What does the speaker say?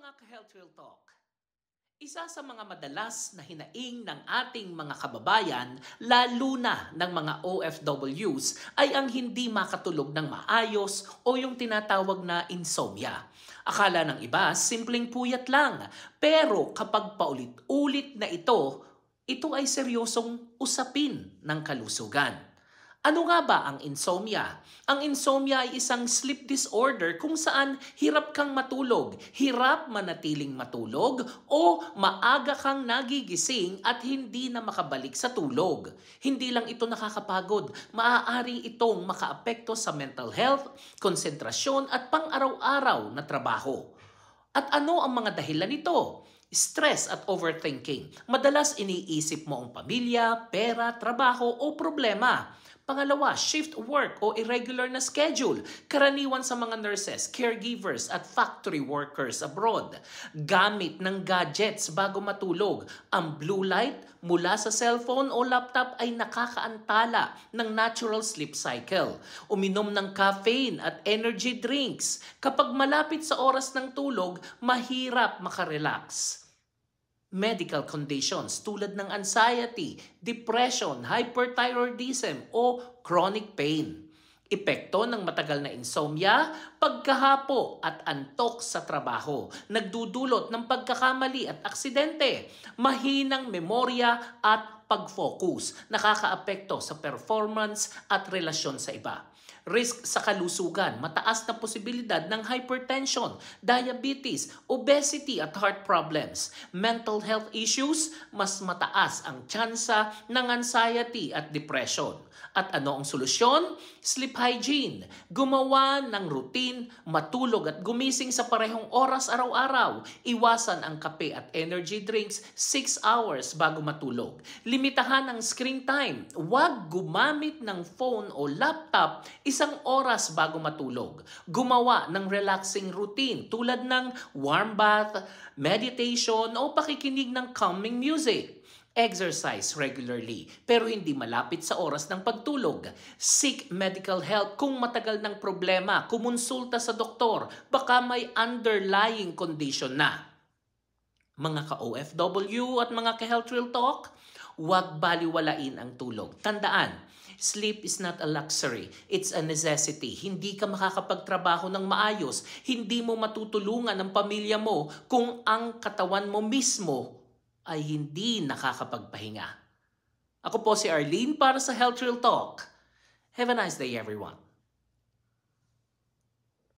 mga ka-Health Real Talk, isa sa mga madalas na hinaing ng ating mga kababayan, lalo na ng mga OFWs, ay ang hindi makatulog ng maayos o yung tinatawag na insomnia. Akala ng iba, simpleng puyat lang. Pero kapag paulit-ulit na ito ay seryosong usapin ng kalusugan. Ano nga ba ang insomnia? Ang insomnia ay isang sleep disorder kung saan hirap kang matulog, hirap manatiling matulog, o maaga kang nagigising at hindi na makabalik sa tulog. Hindi lang ito nakakapagod, maaari itong makaapekto sa mental health, konsentrasyon at pang-araw-araw na trabaho. At ano ang mga dahilan nito? Stress at overthinking. Madalas iniisip mo ang pamilya, pera, trabaho o problema. Pangalawa, shift work o irregular na schedule. Karaniwan sa mga nurses, caregivers at factory workers abroad. Gamit ng gadgets bago matulog. Ang blue light mula sa cellphone o laptop ay nakakaantala ng natural sleep cycle. Uminom ng caffeine at energy drinks. Kapag malapit sa oras ng tulog, mahirap makarelax. Medical conditions tulad ng anxiety, depression, hyperthyroidism o chronic pain. Epekto ng matagal na insomnia, pagkahapo at antok sa trabaho, nagdudulot ng pagkakamali at aksidente, mahinang memorya at pag-focus, nakakaapekto sa performance at relasyon sa iba. Risk sa kalusugan, mataas na posibilidad ng hypertension, diabetes, obesity at heart problems. Mental health issues, mas mataas ang tsansa ng anxiety at depression. At ano ang solusyon? Sleep hygiene. Gumawa ng routine, matulog at gumising sa parehong oras araw-araw. Iwasan ang kape at energy drinks 6 hours bago matulog. Limitahan ang screen time. Huwag gumamit ng phone o laptop 1 oras bago matulog. Gumawa ng relaxing routine tulad ng warm bath, meditation o pakikinig ng calming music. Exercise regularly pero hindi malapit sa oras ng pagtulog. Seek medical help kung matagal ng problema. Kumonsulta sa doktor. Baka may underlying condition na. Mga ka-OFW at mga ka-Health Real Talk, huwag baliwalain ang tulog. Tandaan, sleep is not a luxury. It's a necessity. Hindi ka makakapagtrabaho ng maayos. Hindi mo matutulungan ang pamilya mo kung ang katawan mo mismo ay hindi nakakapagpahinga. Ako po si Arlene para sa Health Real Talk. Have a nice day, everyone.